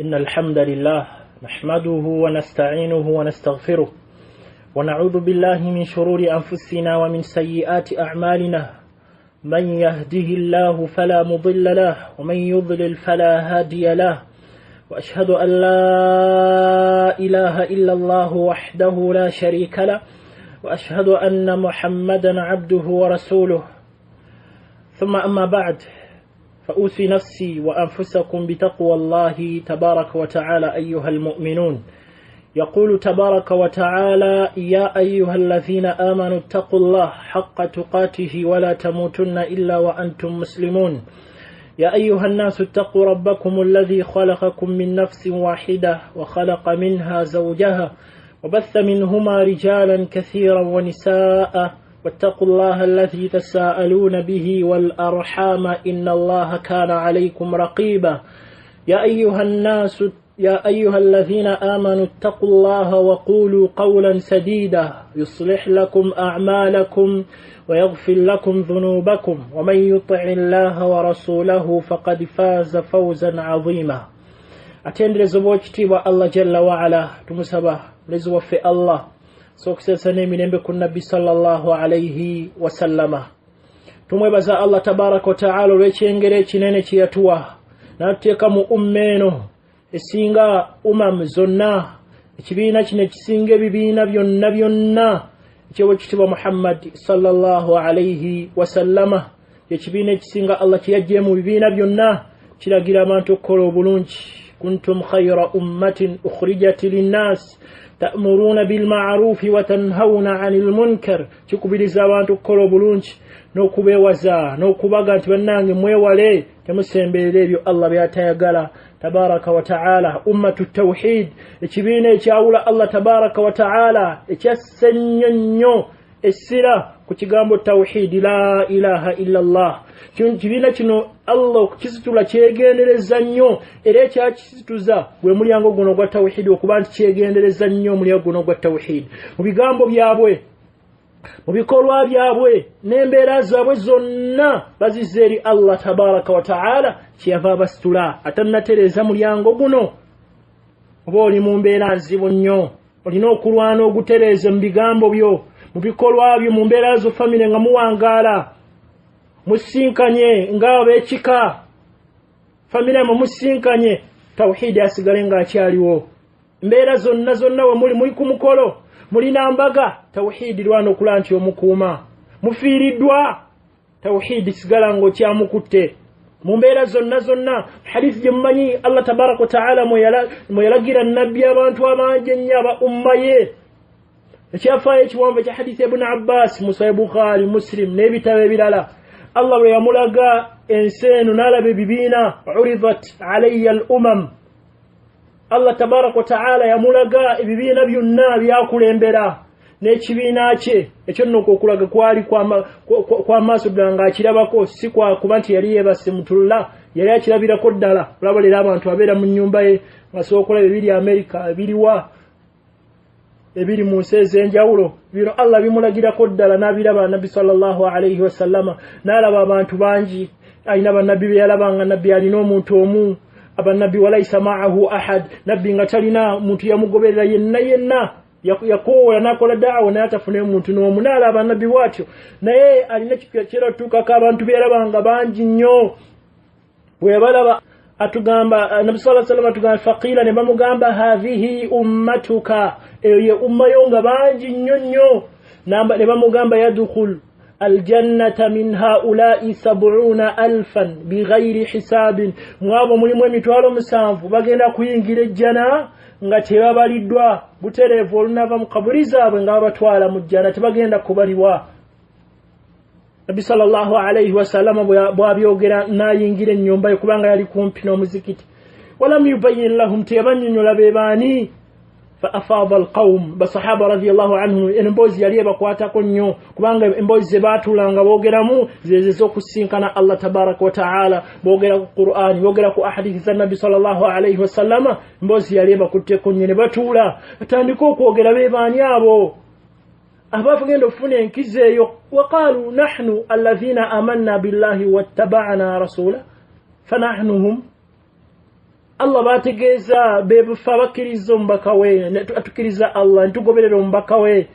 إن الحمد لله نحمده ونستعينه ونستغفره ونعوذ بالله من شرور أنفسنا ومن سيئات أعمالنا من يهده الله فلا مضل له ومن يضلل فلا هادي له وأشهد أن لا إله إلا الله وحده لا شريك له وأشهد أن محمدا عبده ورسوله ثم أما بعد فأوصي نفسي وأنفسكم بتقوى الله تبارك وتعالى أيها المؤمنون. يقول تبارك وتعالى: يا أيها الذين آمنوا اتقوا الله حق تقاته ولا تموتن إلا وأنتم مسلمون. يا أيها الناس اتقوا ربكم الذي خلقكم من نفس واحدة وخلق منها زوجها وبث منهما رجالا كثيرا ونساء واتقوا الله الذي تساءلون به والأرحام إن الله كان عليكم رقيبا. يا أيها الذين آمنوا اتقوا الله وقولوا قولا سديدا يصلح لكم أعمالكم ويغفر لكم ذنوبكم ومن يطع الله ورسوله فقد فاز فوزا عظيما. أتندر زبوجتي والله جل وعلا تمسبه لزو في الله sokisesane minembe ku nabbi sallallahu alayhi wa sallama. Tumwebaza Allah tabaraka wa ta'ala olw'ekyengere ekinene kye yatuwa n'atuteeka mu ummeeno esinga umam zonna, ekibiina kino ekisinga ebibiina byonna byonna eky'Oweekitiibwa Muhammad sallallahu alayhi wa sallama. Ekibiina ekisinga Allah kye yaggye mu bibiina byonna kiragira abantu okukola obulungi. Kuntum khayra ummatin ukhrijat linnas ta'muruna bil ma'ruf wa tanhauna 'anil munkar. Kikubiriza abantu okukola obulungi n'okubeewaza n'okubaga nti bannange mwewale temusemberera ebyo Allah by'atayagala tabaraka wa ta'ala. Ummatu tawhid, ekibiina ekyawula Allah tabaraka wa ta'ala, ekyassennyo nnyo essira ku kigambo tawhid, la ilaha illa Allah. Kibiina kino Allah okukisitula kyegendereza nnyo era ekyakisituza gwe mulyango guno gwa tawhid, okuba nti kyegendereza nnyo omulyango guno gwa tawhid mu bigambo byabwe, mu bikolwa byabwe n'embeera zaabwe zonna bazizza eri Allah tabaraka wa ta'ala. Kyeyava abasitula atannatereeza mulyango guno. Oba oli mu mbeera nzibu nnyo, olina okulwana ogutereeze mu bigambo byo, mu bikolwa byo, mu mbeera zo famire nga muwangaala, musinkanye ng'ab'ekika, famire mu musinkanye, tawhidi asigale ng'akyaliwo. Mbeera zonna zonna we muli ku mukolo, mulina mbaga, tawhidi lwana okulaba nti omukuuma. Mufiiriddwa, tawhidi sigala ng'okyamukutte. Mu mbeera zonna zonna, hadithi gye mumanyi Allah tabaraka wa ta'ala mwe yalagira nabbi abantu abangi ennyo aba umma ye. Ekyafaayo ekiwanvu ekya hadithi Ibn Abbas mu Sahih Bukhari, Muslim n'ebitabo ebirala, Allah bwe yamulaga ensi eno n'alaba ebibiina, uridat alayya al umam. Allah tabaraka wa ta'ala yamulaga ebibiina byonna byakulembera n'ekibiina kye. Ekyo nno okulaga kwali kwa maaso ddala ng'akirabako, si kwa kuba nti yali yeebase mutulula, yali akirabirako ddala. Olaba leero abantu abeera mu nnyumba ye ng'asobola okulaba ebiri Amerika, ebiriwa, ebiri mu nsi ez'enjawulo. Bino Allah bimulagirako ddala n'abiraba Nabbi sallallahu alayhi wa sallama. N'alaba abantu bangi, alina bannabbi be yalabanga, nabbi alina omuntu omu, abannabbi walaysa ma'ahu ahad, nabbi nga talina muntu yamugoberera yenna yakoola n'akola da'wa naye atafune omuntu n'omu. N'alaba nabbi bw'atyo, naye alina kyeratuukako abantu be yalabanga bangi nnyo. Bwe balaba atugamba Nabbi sallallahu alayhi wa sallam, atugamba faqila, ne bamugamba hadhihi ummatuka, eyo ye umma yo nga bangi nnyo nnyo. Ne bamugamba yadkhul aljannata min haula'i 70,000 bighayri hisabin, mwabo mulimu emitwalo 7 bagenda kuyingira ejjana nga tebabaliddwa. Butereevu olunava mu kabuli zaabwe nga babatwala mu jjana, tebagenda kubalibwa. Nabbi sallallahu alayhi wa sallam bw'abyogera n'ayingira ennyumba ye kubanga yali kumpi n'omuzikiti. Walam yubayyin lahum, teyabannyonnyola be baani. Fa afaada alqawm, basahaba radiyallahu anhum, emboozi yali ebakwatako nnyo kubanga emboozi ze baatuulanga boogeramu ze z'okusinkana Allah tabaraka wa ta'ala. Boogera ku Qur'an, boogera ku ahadithi za Nabbi sallallahu alayhi wa sallama, emboozi yali ebakutteko nnyo ne batuula batandika okwogera be baani abo abafugenda okufuna enkizo eyo. Waqaalu nahnu alladhina amanna billahi wattaba'na rasula fanahnuhum. Allah bategeeza bebufa bakkiriza omubaka we atukiriza Allah ntugoberera omubaka we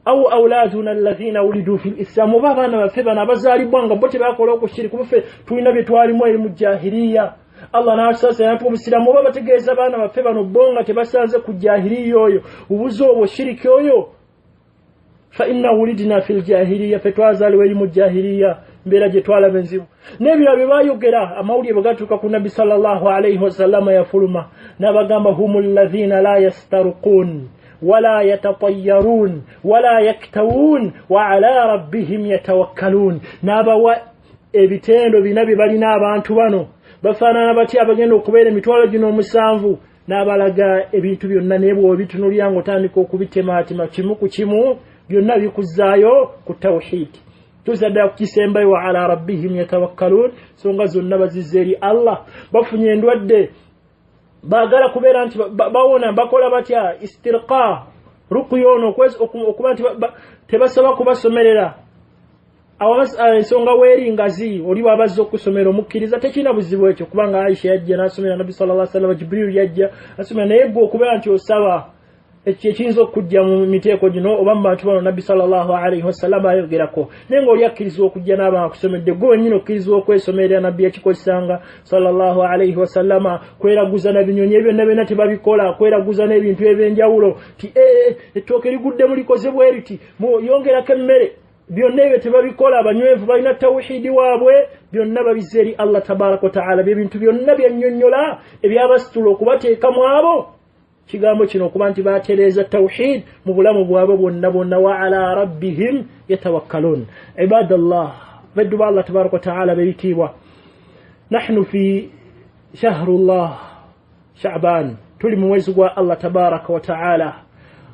aw awladuna alladhina wulidu fil islam babana baffe bana bazalibwa nga bo tebakola okushirika buffe tulina bye twalimu eri mu jahiliya Allah n'asasa yantu omusiramu babategeeza baana baffe bano bonga tebasanze ku jahiliya oyo ubuzo obwo shiriki oyo fa inna wulidna fil jahiliya fetwazaliwa eri mu jahiliya mbera gye twalaba enzibu n'ebirala bye baayogera amawulire bagatuuka ku nabbi sallallahu alayhi wasallama yafuluma n'abagamba humul ladhina la yastaruqun ولا يتطيرون ولا يكتوون وعلى ربهم يتوكلون نابوا ebitendo binabi balina abantu bano bafaanana bati abagenda okubeera emitwalo gino omusanvu n'abalaga ebintu byonna nebwo bitunulya ng'otandika okubitematima kimu ku kimu byonna bikuzzaayo ku tawhid tuzadda ku kisembayo wa ala rabbihim yatawakkalun songa zonna bazizza eri Allah bafunye endwadde bagala kubeera nti bawona bakola batya istirqa ruqyono okuba nti tebasaba kubasomerera ensonga weeringazi oli wabazza okusomera omukkiriza tekina buzibu ekyo kubanga Aisha yajja n'asomera Nabbi sallallahu alaihi wasallam Jibril yajja asomera naye gwe okubeera nti osaba ekiyinza okujja mu miteeko gino oba mu bantu bano Nabbi sallallahu alaihi wasallam ayogerako naye ng'oli akkiriza okujja n'abantu akusomedde gwe wennyini okkiriza okwesomerera Nabbi yakikozesanga sallallahu alaihi wasallama kweraguza na binyonyi byonna byonna tebabikola kweraguza n'ebintu eby'enjawulo ti ettooke ligudde mulikoze bwe riti yongerako emmere byonna ebyo tebabikola abanywevu balina tawhidi waabwe byonna babizza eri Allah tabaraka wa ta'ala byebintu byonna byannyonnyola ebyabasitula okubateekamu abo kigambo kino okuba nti batereeza tawhid mu bulamu bwabwe bwonna bwonna wa ala rabbihim yatawakkalun ibadallah baddu ba Allah tabaraka wa ta'ala beyitiibwa nahnu fi shahrullah sha'ban tuli mu mwezi gwa Allah tabaraka wa ta'ala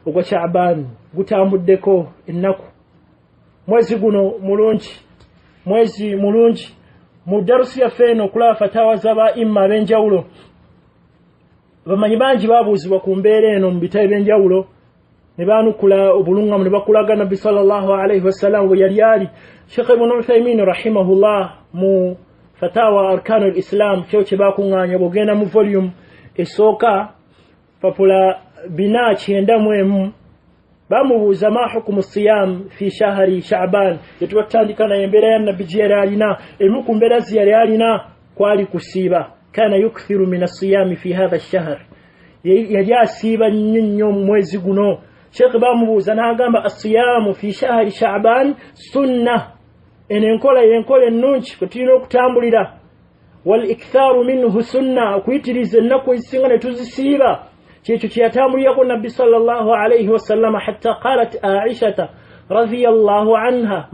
ogwa sha'ban gutambuddeko ennaku mwezi guno mulungi mu darusi yaffe eno okulaba fatawa z'aba imma ab'enjawulo bamanyi bangi babuuzibwa ku mbeera eno mu bitabo by'enjawulo ne baanukula obulungamu ne bakulaga Nabbi sallallahu alaihi wasallam bwe yali ali Sheikh Ibn Uthaymin rahimahullah mu fatawa arkanul islam kyo kye bakuŋŋaanya bw'ogenda mu volume esooka papula 491 bamubuuza ma hukumu siyam fi shahri sha'ban yetwatandika naye embeera ya Nabbi gye yali alina emu ku mbeera ze yali alina kwali kusiiba kana yukthiru min as-siyam fi hadha ash-shahr yali asiiba nnyo mwezi guno Sheikh bamubuuza n'agamba as-siyam fi shahri sha'ban sunna enenkola ennungi kwe tulina okutambulira wal iktharu minhu sunna okuyitiriza ennaku ezisinga ne tuzisiiba kyekyo kyeyatambulirako Nabbi sallallahu alayhi wasallam hatta qalat Aisha radhiyallahu anha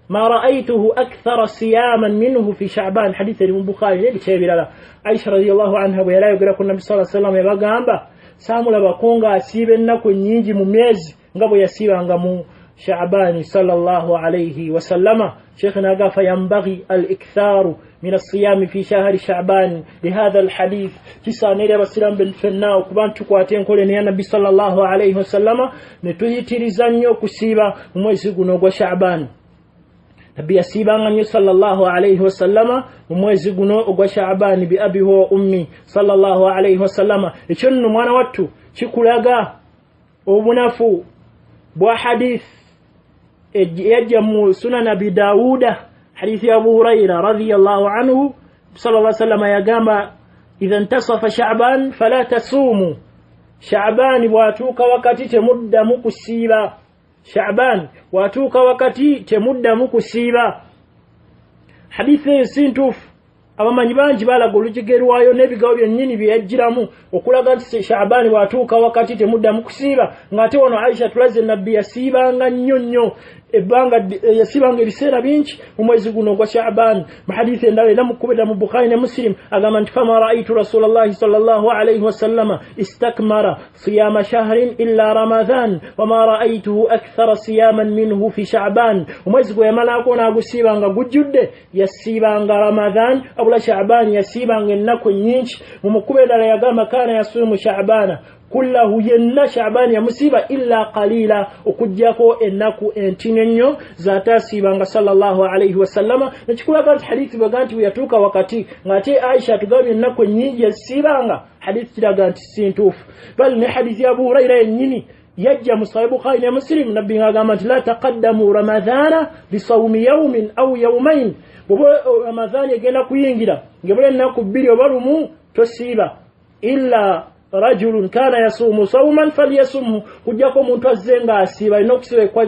ما رأيته أكثر صياما منه في شعبان حديث البخاري لبيتي بلالا عائشة رضي الله عنها ويلا يقرأ النبي صلى الله عليه وسلم يبغى سامولا bakonga asibe ennaku nnyingi mu myezi nga bwe yasibanga mu شعبان صلى الله عليه وسلم شيخنا قال فينبغي الإكثار من الصيام في شهر شعبان لهذا الحديث تسانير بسلام بالفناء وكبان تقواتين قولين يا نبي صلى الله عليه وسلم نتويترزانيو كسيبا ومويسيقنا وشعبان نبي يسيبان صلى الله عليه وسلم ومويسيقنا وشعبان بأبي هو أمي صلى الله عليه وسلم يشن موانا واتو شكولاغا ومنافو بوحديث يجمع سنن أبي داود حديث أبو هريرة رضي الله عنه صلى الله عليه وسلم يقام إذا انتصف شعبان فلا تصوموا شعبان واتوك وقتي تمد مكسيبا شعبان واتوك وقتي تمد مكسيبا حديث سنتوف abamanyi bangi balaga olujigerwayo n'ebigawo byennyini byeyajjiramu okulaga nti Sha'ban watuuka wakati temuddamu kusiiba ng'ate wano Aisha tulaze Nabbi yasiibanga nnyo yasiibanga ebiseera bingi mu mwezi guno ogwa Sha'ban mu hadithi endala era mukubira mu Bukhari ne Muslim agamba nti fama ra'aytu Rasulallahi sallallahu alayhi wasallama istakmara siyama shahrin illa Ramadhan wama ra'aytuhu akthara siyaman minhu fi Sha'ban omwezi gwe yamalako n'agusiibanga gujjudde yasiibanga Ramadhan abula Sha'ban yasiibanga ennaku nnyingi mu mukubira endala yagamba kana yasuumu Sha'bana كله ين شعبان يمسيبا إلا قليلا وكجاكو إنكو انتينيو ذاتا سيبان صلى الله عليه وسلم نتكولا كانت حديث بغانتي ويتوكا وقتي غاتي عائشة تقول إنكو نيجي سيبان حديث تلاغانتي سينتوف بل نحديث أبو هريرة ينيني يجي مصيب خاين مسلم نبي قامت لا تقدموا رمضان بصوم يوم أو يومين بابا رمضان يجينا كوينجدا قبل أن نكبر وبرمو تسيبا إلا رجل كان يصوم صوما فليصومه kujjako muntu azenga asiba inokusibe kwa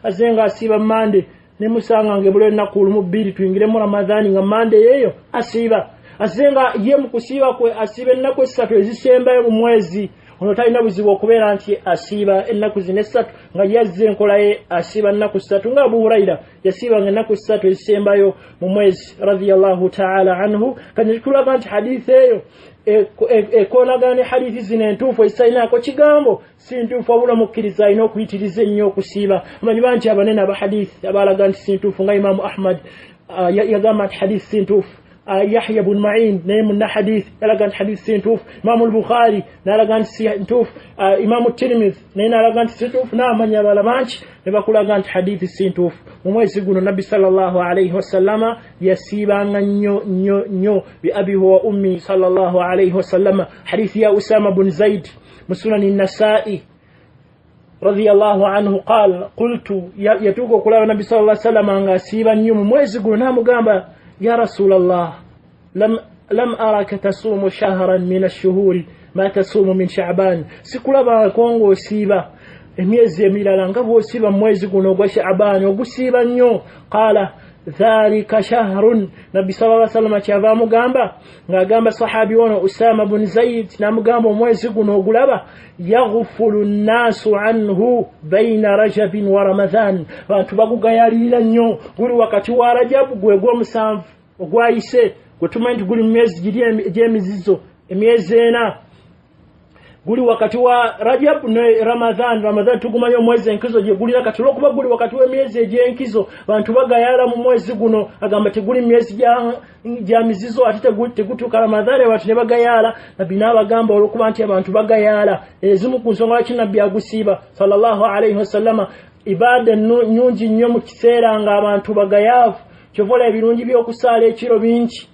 zenga asiba mande ne musanga ngebule nakulu mu biri tuingire mu Ramadhani nga mande yeyo asiba azenga ye mu kusiba kwe asibe nako 3 ezisemba mu mwezi ono talina buzibu okubeera nti asiba ennaku zine 3 nga yazze enkola ye asiba ennaku 3 nga Abu Huraira yasiba nga ennaku 3 ezisembayo mu mwezi radiyallahu ta'ala anhu kandi tulaga nti hadithi eyo ekonagane hadithi zino entuufu ezisalinaako kigambo si ntuufu wabula mukkiriza alina okuyitiriza ennyo okusiiba amanyi banti abanene aba hadithi abalaga nti si ntuufu nga Imaamu Ahmad yagamba nti hadithi si ntuufu يحيى بن معين نيم حديث لقى حديث سنتوف امام البخاري لقى سنتوف امام الترمذي لقى سنتوف نعم يا بالمانش نبقى لقى حديث سنتوف ومويس يقول النبي صلى الله عليه وسلم يسيبا نيو بأبي وأمي صلى الله عليه وسلم حديث يا أسامة بن زيد مسنن النسائي رضي الله عنه قال قلت يتوقع كلام النبي صلى الله عليه وسلم أن يسيبا نيو مويس يقول نعم قام يا رسول الله لم أراك تصوم شهرا من الشهور ما تصوم من شعبان سكولا باكونغو سيبا emyezi emirala nga bw'osiba mwezi guno gwa Sha'ban ogusiba nnyo qala dhalika shahrun nabbi sallallahu alayhi wasallam kyava mugamba ng'agamba sahabi ono Usama bin Zayd namugamba omwezi guno ogulaba yaghfulu nnaasu anhu bayna rajabin wa ramadhan bantu bagugayalira nnyo guli wakati wa Rajabu gwe gw'omusanvu ogwayise gwe tumanyi nti guli mu myezi giri egy'emizizo emyezi ena guli wakati wa Rajab ne Ramadhan tugumanye omwezi enkizo gye gulira kati lokuba guli wakati w'emyezi egy'enkizo bantu bagayala mu mwezi guno agamba teguli myezi gya mizizo ate tegutuuka Ramadhan abantu ne bagayala nabbi n'abagamba olwokuba nti abantu bagayala ezimu ku nsonga lwaki nabbi agusiiba sallallahu alayhi wasallama ibada nyungi nnyo mu kiseera nga abantu bagayaavu kyovola ebirungi by'okusaala ekiro bingi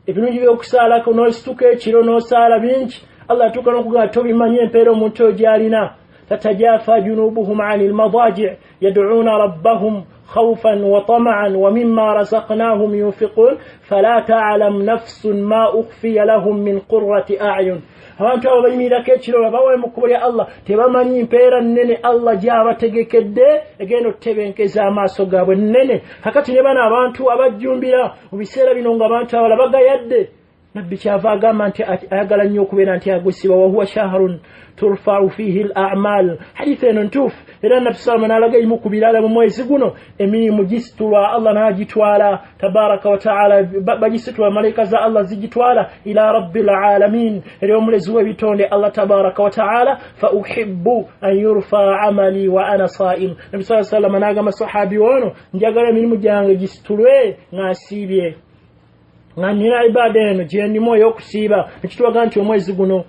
ebirungi by'okusaalako n'osituka ekiro n'osaala bingi Allah tukana kuga tobimanye empero muntu gyalina tatajafa junubuhum 'anil madaji' yad'una rabbahum khawfan wa tama'an wa mimma razaqnahum yunfiqun fala ta'lam nafsun ma ukhfiya lahum min qurrati a'yun abantu abayimira kechiro bawe mukubya Allah tebamanyi empera nene Allah gyabategekedde egendo tebenkeza amaso gabwe nene hakati ne bana abantu abajjumbira ubisera bino nga abantu abalabaga yadde nabbi kyava agamba nti ayagala nnyo okubeera nti agusiba wa huwa shahrun turfa'u fihi al-a'mal hadith eno ntuufu era nabbi sallallahu n'alaga imu ku birala mu mwezi guno emirimu gisitulwa Allah n'agitwala tabaraka wa ta'ala bagisitulwa malaika za Allah zigitwala ila rabbil alamin era omulezi w'ebitonde Allah tabaraka wa ta'ala fa uhibbu an yurfa amali wa ana sa'im nabbi sallallahu n'agamba sahabi wono njagala emirimu gyange gisitulwe ng'asiibye nga nina ibada eno gye ndimo ey'okusiiba ekitwaga nti omwezi guno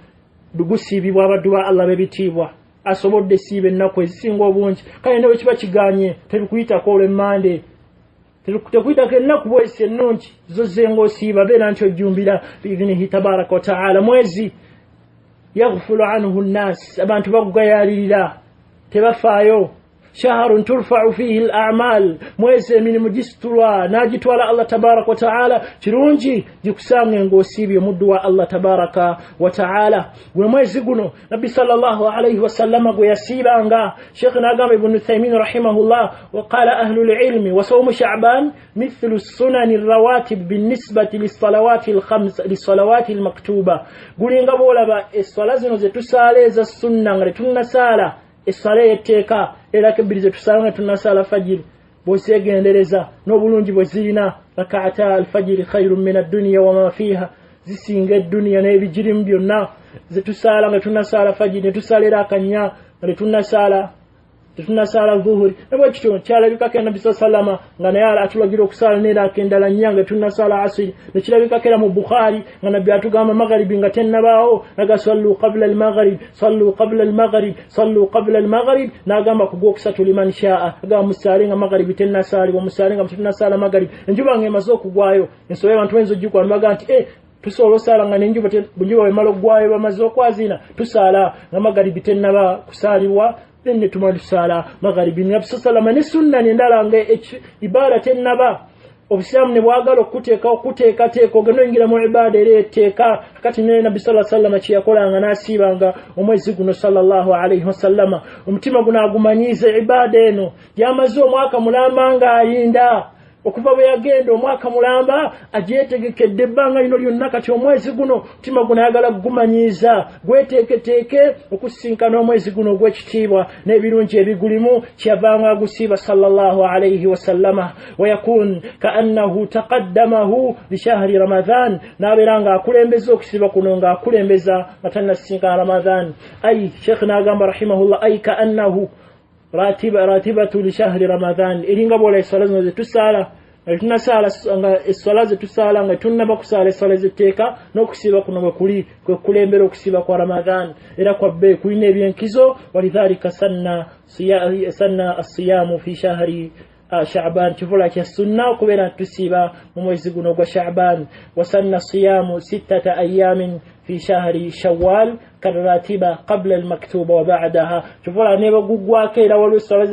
gusiibibwa abaddu ba Allah b'ebitiibwa asobodde siiba ennaku ezisinga obungi kale ne bwe kiba kiganye tebikuyitako olw'emmande tekuyitako ennaku bwesi ennungi zozze ng'osiiba beera nti ojjumbira biidhinihi tabaraka wa ta'ala mwezi yaghfulu anhu nnaas abantu bagugayalirira tebafaayo شهر ترفع فيه الأعمال mwezi emirimu gisitulwa n'agitwala Allah tabaraka wa ta'ala kirungi gikusange ng'osiibye omuddu wa Allah tabaraka wa ta'ala gwe mwezi guno nabbi sallallahu alayhi wa sallam gwe yasiibanga Sheikh n'agamba Ibn Uthaymin rahimahullah wa qala ahlu al-ilm wa sawm sha'ban mithlu as-sunan ar-rawatib bin-nisbati lis-salawati al-khams lis-salawati al-maktuba gulinga bolaba essala zino ze tusaala eza sunna nga tunnasala essala etteeka era kebirize tusanga tunasala fajiri bw'osegendereza n'obulungi bwe zirina rak'ata al-fajiri khayrun min ad-dunya wa ma fiha zisinga eddunya n'ebigirimu byonna ze tusaala nga tunasala fajiri ne tusalira akanya nga tunasala tunasala dhuhuri nabwe kityo kyalabikako Nabi sallama nga naye atulagira okusala neraka endala nyanga tunasala asiri nekirabikako mu Bukhari nga Nabi atugamba magharibi nga tennabaawo naga sallu qabla al-maghrib sallu qabla al-maghrib sallu qabla al-maghrib nagamba kugwokusatu liman shaa aga musale nga magharibi tennasali wa musale nga tunasala magharibi enjuba ngemaze okugwayo ensobe abantu wenzo jukwa mbaga nti tusobola sala nga nenjuba bunjuba wemalo gwayo bamaze okwazina tusala nga magharibi tennaba kusalibwa ne tumali sala magharibi Nabi sallama ne sunna ndala nga ibada tennaba obusiramu ne bwagala okuteeka ogenda oyingira mu ibada era etteeka kati ne Nabi sallallahu alaihi wasallam kyeyakolanga n'asiibanga omwezi guno sallallahu alaihi wasallama omutima guno agumanyize ibada eno yamaze omwaka mulamba nga ayinda okuva bwe yagenda omwaka mulamba agyetegekedde ebbanga lino lyonna kati omwezi guno mutima guno ayagala gumanyiza gweteeketeeke okusinkana omwezi guno ogw'ekitiibwa n'ebirungi ebigulimu kyavanga agusiiba sallallahu alaihi wasallama wayakun kaannahu taqaddamahu lishahri ramadan n'abeera nga akulembeza okusiiba kuno nga akulembeza nga tannasinkana ramadan ay sheikh n'agamba rahimahullah ay kaannahu ratibatu lishahri ramadan iringa bola eswala zino zetusala tunasala nga eswala zetusala nga tunaba kusala eswala zeteeka n'okusiiba kuno bwe kuli kwe kulembera okusiiba kwa ramadan era kwabbe kulina ebyenkizo walidhalika sanna asiyamu fi shahri شعبان كفلا كالسنة وكبيرا تسيبا مميزقون وشعبان وسن صيام 6 أيام في شهر شوال كالراتبة قبل المكتوبة وبعدها كفلا نيبا قوقوا كيلا ولو الصلاة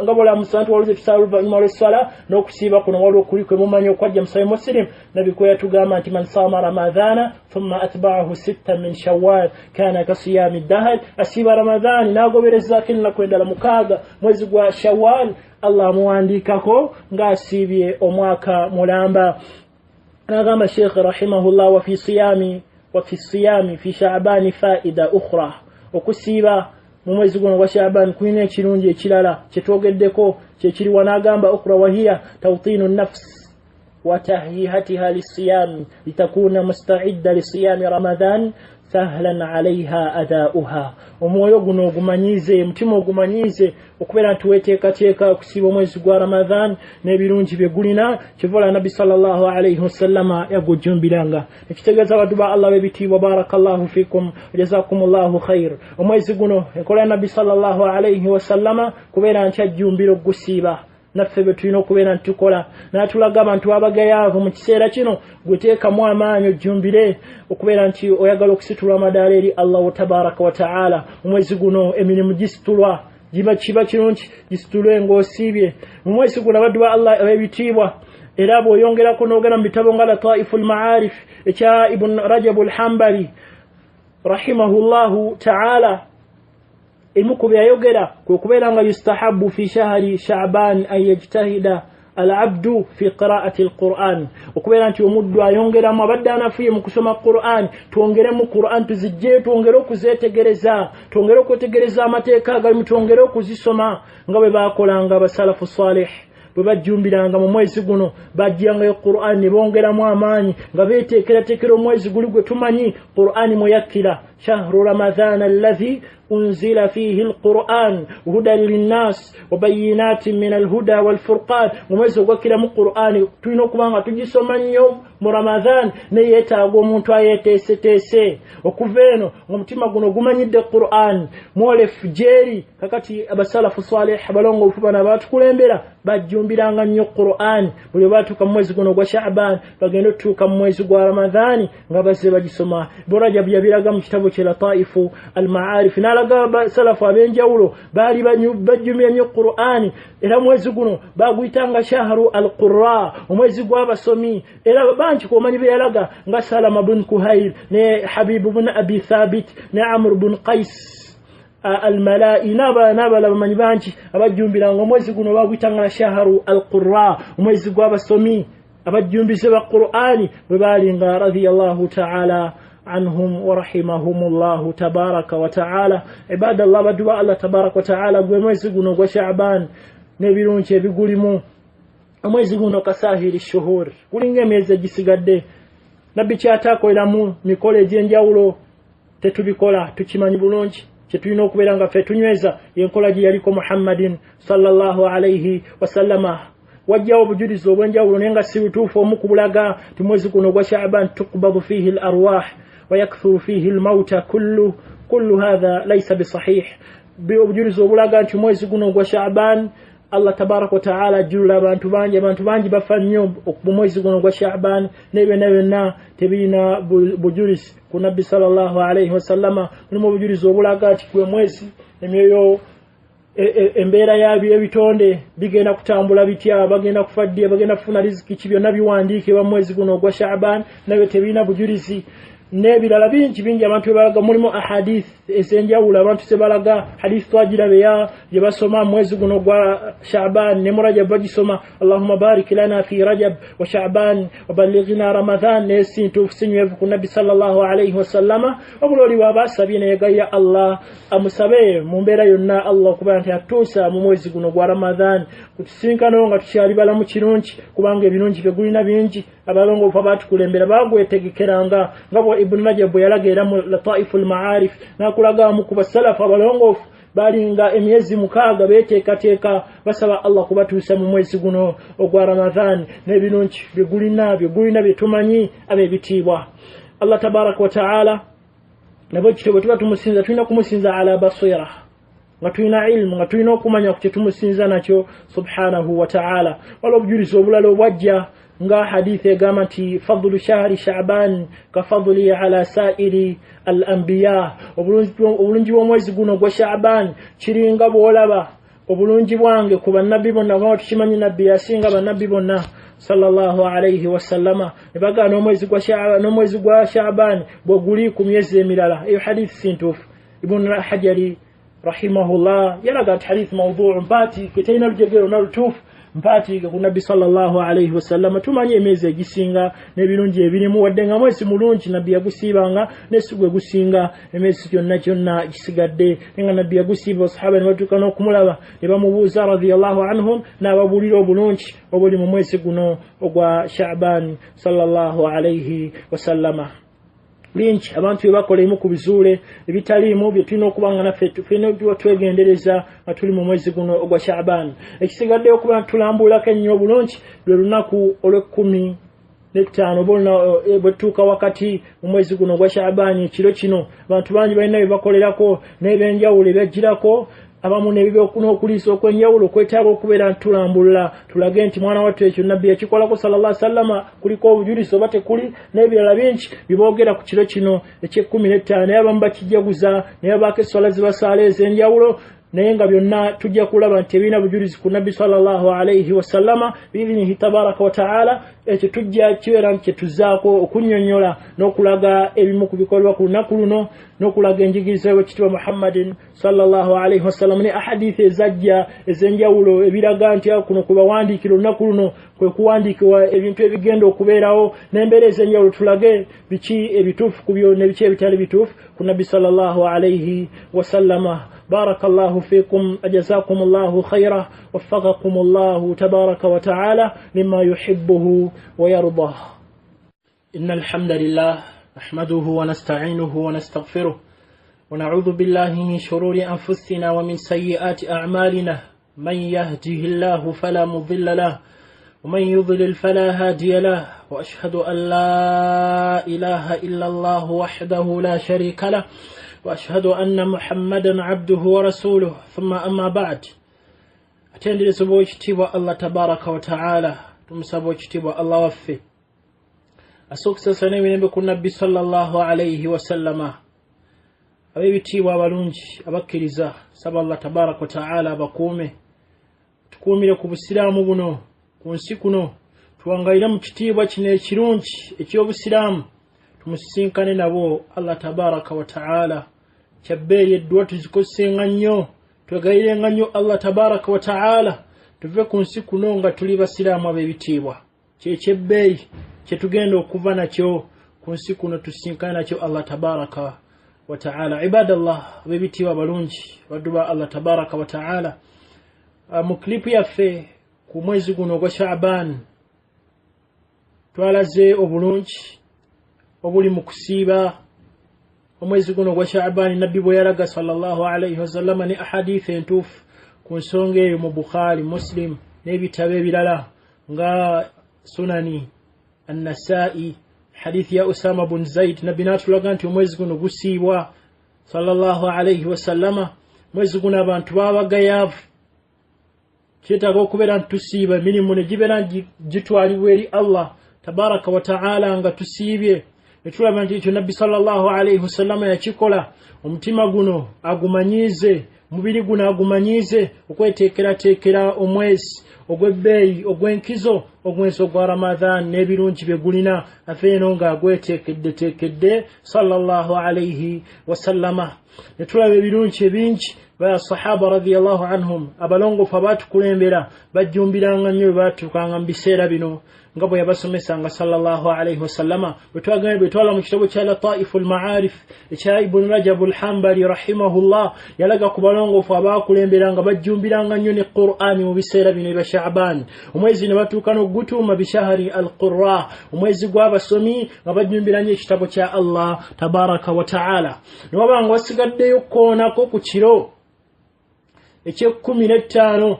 قبل المسلمات ولو تفساروا بإمار الصلاة نوكسيبا كنا ولو كريكو ممان يقوى مسلم مسلم نبي كوية تقامات من صام رمضان ثم أتبعه 6 من شوال كان كصيام الدهر أسيب رمضان ناقو برزاكين لكو إندال مكاغ موزقوا شوال Allah muandikako ngasibye omwaka mulamba nagamba Sheikh rahimahullah wa fi siyami fi Sha'ban faida ukhra okusiba mu mwezi guno wa Sha'ban kuine ekirungi ekirala kyetwogeddeko kyekiri wanagamba ukhra wahiya tawtinu an-nafs wa tahyihatiha lis-siyam litakuna musta'idda li-siyami Ramadan sahlan 'alayha adauha omwoyo guno ogumanyize mutima ogumanyize okubera tuweteekateeka okusiba omwezi gwa Ramadan n'ebirungi bye gulina kivola Nabi sallallahu alayhi wasallama yagujumbiranga ekitegeeza abantu ba Allah bebitiibwa barakallahu fikum jazakumullahu khair omwezi guno enkola Nabi sallallahu alayhi wasallama kubera nkyajjumbira okugusiiba naffe bwe tulina okubeera ntukola n'atulaga abantu abagayaavu mu kiseera kino gweteekamu amaanyi ojjumbire okubeera nti oyagala okusitulwa amadaala eri Allahu tabaraka wa ta'ala omwezi guno emirimu gisitulwa kiba kirungi gisitulwe ng'osiibye mu mwezi guno abaddu ba Allah ab'ebitiibwa era bw'oyongerako n'ogenda mu bitabo nga Lataiful Ma'arif ekya Ibn Rajab al-Hanbali rahimahullahu ta'ala imukubi ayogera kubera nga yustahabu fi shahri Sha'ban an yajtahida al-abdu fi qira'ati al-Qur'an okubera nti omuddu ayongera mu abadde anafuye mu kusoma Qur'an tuongere mu Qur'an tuzijje tuongere okuzetegereza tuongere okutegereza amateeka agali tuongere okuzisoma nga bwe bakolanga abasalafu salih bwe bajjumbiranga mu mwezi guno bajjanga Qur'an ne bongeramu amaanyi nga beteekerateekera omwezi guli gwe tumanyi Qur'an muyakkira shahru Ramadan alladhi أنزل فيه القرآن هدى للناس وبينات من الهدى والفرقان وموزو وكلا من القرآن تنوكما تجيسو من يوم مرمضان نيتاغو منتوى تيسي وكفينو ومتما قنو يد القرآن مولف جيري كاكاتي أبسالف صالح بلونغو فبانا باتكولين بلا bajjum biranga nnyo Qur'an buli batuka mwezi guno gwa Sha'ban bagenda tuka mwezi gwa Ramadhani nga base bagisoma Rajab yabiraga mu kitabo kya Lataifu al-Ma'arif nalaga salafu abenjawulo bali bajjumya nnyo Qur'an era mwezi guno baguyitanga shahru al-Qurra omwezi gwa basomi era banchi ko manyi byalaga nga Salama ibn Kuhayl ne Habib ibn Abi Thabit ne Amr ibn Qais al-Mala'i naba labamanyi banchi abajjumbira ngo mwezi guno bagwitanga shahru al-Qurra mwezi gwa basomi abajjumbise ba Qur'ani bwe balinga radiyallahu ta'ala عنهم ورحمهم الله تبارك وتعالى عباد الله بدوا الله تبارك وتعالى mwezi guno gwa Sha'ban nebirunche bigulimu mwezi guno kasahiri shuhur kulinga emyezi gisigadde nabbi kyatakoeramu mikole gyenjawulo tetubikola tukimanyi bulungi tulina okubeera nga ffe tunyweza yenkola gye yaliko Muhammadin sallallahu alayhi wasallama. Wajjawo obujulizi obw'enjawulo naye nga si butuufu. Omu ku bulaga ti mwezi guno gwa Sha'ban tuqbadu fihi al-arwah wa yakthuru fihi al-mauta kullu hadha laysa bisahih. Obujulizi obulaga nti mwezi guno gwa Sha'ban Allah tabaraka wa ta'ala ajjula abantu bangi bafa nnyo mu mwezi guno gwa Sha'ban, n'ebyonna byonna tebirina bujulizi ku Nabbi sallallahu alayhi wasallama. Mulimu obujulizi obulaga nti gwe mwezi emyoyo embeera yabyo ebitonde bigenda kutambula bitya, bagenda kufaddiya, bagenda kufuna riziki ki, byonna biwandiikibwa mwezi guno gwa Sha'ban, nabyo tebirina bujulizi. N'ebirala bingi abantu bebalaga. Mulimu ahadith ez'enjawulo abantu sebalaga. Hadith twagirabe gye basoma mwezi guno gwa Sha'ban ne Rajab bagisoma Allahumma barik lana fi Rajab wa Sha'ban wa ballighna Ramadan, nesintu sinywevu ku Nabbi sallallahu alayhi wasallama. Obuloli bwabasabye neyegaya Allah amusabe mu mbeera yonna Allah kuba nti atuusa mu mwezi guno gwa Ramadan kutusinkano nga tukyali balamu kirungi, kubanga ebirungi bye gulina bingi. Abalongoofu abatukulembera bagwetegekeranga nga bwe Ibn Rajab yalaga era mu Lataiful Ma'arif nakulaga mu ku basalafu abalongoofu balinga emyezi 6 beteekateeka basaba Allah kubatuusa mu mwezi guno ogwa Ramadan n'ebirungi bye gulina bye tumanyi ab'ebitiibwa. Allah tabaraka wa ta'ala nabo kitwe tuba tumusinza, tulina kumusinza ala basira, nga tulina ilmu, nga tulina okumanya ku kye tumusinza nakyo subhanahu wa ta'ala. Waliwo obujulizi obulala obwajja nga hadith egamba nti fadlu shahri Sha'ban ka fadli ala sa'iri al-anbiya. Obulungi bw'omwezi guno gwa Sha'ban kiringa bw'olaba obulungi bwange ku bannabbi bonna, nga tukimanyi nabbi yasinga bannabbi bonna sallallahu alayhi wasallama. Ne bagana n'omwezi gwa Sha'ban bwe guli ku myezi emirala. Eyo hadith sintuufu. Ibn Hajari rahimahullah yalaga nti hadith mawduu' mpati ketalina lujegero na lutuufu mpati ku Nabbi sallallahu alayhi wasallam. Tumanyi emyezi egisinga n'ebirungi ebirimu, wadde nga mwezi mulungi Nabbi yagusiibanga n'esigwe gusinga emyezi gyonna gisigadde, nga Nabbi yagusiiba sahaba ne batuuka n'okumulaba ne bamubuuza radiyallahu anhum n'ababuulira obulungi obuli mu mwezi guno ogwa Sha'ban sallallahu alayhi wasallama. Bingi abantu bebakola emu ku bizuule ebitaliimu bye tulina okubanga naffe tulina twegendereza nga tuli mu mwezi guno ogwa Sha'ban. Ekisigaddeyo okuba tulambulako ennyo obulungi lwe lunaku olw'15 bwe tutuuka wakati mu mwezi guno ogwa Sha'ban. Ekiro kino abantu bangi balina bye bakolerako n'ebyenjawulo ebyajjirako, abamu n'okuliisa okwenjawulo kwetaaga okubeera ntulambulula tulage nti mwana wattu ekyo Nabbi yakikolako sallallahu alayhi wasallama, kuliko obujulizi oba tekuli, n'ebirala bingi biboogera ku kiro kino eky'15. Naye abamu bakijjaguza ne babaako esswala zibasaala ez'enjawulo, naye nga byonna tujja kulaba nti ebirina bujulizi ku Nabbi sallallahu alayhi wasallama biidhnihi tabaraka wa ta'ala. Ekyo tujja kibeera nti kyetuzaako okunnyonnyola n'okulaga ebimu ku bikolebwa ku lunaku luno, n'okulaga enjigiriza y'Ekitiibwa Muhammadin sallallahu alayhi wasallam, ne ahadithi ezajja ez'enjawulo ebiraga nti kuno kwe bawandiikira olunaku luno kwe kuwandiikibwa ebintu ebigenda okubeerawo, n'embeera ez'enjawulo tulage biki ebituufu ku byo ne biki ebitali bituufu ku Nabbi sallallahu alayhi wasallama. بارك الله فيكم أجزاكم الله خيرا وفقكم الله تبارك وتعالى لما يحبه ويرضاه. إن الحمد لله نحمده ونستعينه ونستغفره ونعوذ بالله من شرور أنفسنا ومن سيئات أعمالنا. من يهده الله فلا مضل له ومن يضلل فلا هادي له، وأشهد أن لا إله إلا الله وحده لا شريك له، وأشهد أن محمدا عبده ورسوله. ثم أما بعد، أتندي لسبوة كتابة الله تبارك وتعالى تمسبوة كتابة الله وفي أسوك سنة من بكون النبي صلى الله عليه وسلم. أبي كتابة balungi abakkiriza saba Allah tabaraka wa ta'ala bakuume tukuumire ku busiraamu buno ku nsi kuno, tuwangalira mu kitiibwa kino ekirungi eky'obusiraamu, tumusisinkane nabo Allah tabaraka wa ta'ala. Kyabbeeri edduwa tuzikosenga nnyo, twegayirenga nnyo Allah tabaraka wa ta'ala tuve ku nsi kuno nga tuli basiraamu ab'ebitiibwa. Kyekyebbaayi kye tugenda okuva nakyo ku nsi kuno tusinkane nakyo Allah tabaraka wa ta'ala. Ibadallah, ab'ebitiibwa balungi badduba Allah tabaraka wa ta'ala, mu klipu yaffe ku mwezi guno ogwa Sha'ban twalaze obulungi obuli mu kusiiba omwezi guno gwa Sha'ban nabbi bwe yalaga sallallahu alayhi wasallam ni ahadith entuufu ku nsonga eyo mu Bukhari, Muslim n'ebitabo ebirala nga Sunani An-Nasa'i hadith ya Usama bin Zaid nabbi natulaga nti omwezi guno gusiibwa sallallahu alayhi wasallam mwezi guno abantu babagayavu kyetaaga okubeera nti tusiiba emirimu ne gibeera gitwalibwa eri Allah tabaraka wa ta'ala nga tusiibye netulaba nti ekyo nabbi sallallahu alayhi wasallam yakikola omutima guno agumanyize mubiri guno agumanyize okweteekerateekera omwezi ogw'ebbeeyi ogw'enkizo omwezi ogwa Ramadhan n'ebirungi bye gulina afeeno nga agweteekeddeteekedde sallallahu alayhi wasallama netulaba ebirungi ebingi ba sahaba radiyallahu anhum abalongofu abatukulembera bajjumbiranga nnyo bwe batuukanga mu biseera bino nga bwe yabasomesanga sallallahu alayhi wasallama bwe twala mu kitabo kya Lataiful Ma'arif ekya Ibn Rajab al-Hanbali rahimahullah yalaga ku balongofu abakulemberanga bajjumbiranga nnyo ne Qur'ani mu biseera bino ebya Sha'ban omwezi ne batuuka n'ogutuuma bishahari al-Qurra omwezi gw'abasomi nga bajjumbira nnyo ekitabo kya Allah tabaraka wa ta'ala ne wabanga wasigaddeyo koonako ku kiro eky'ekumi-n'ettaano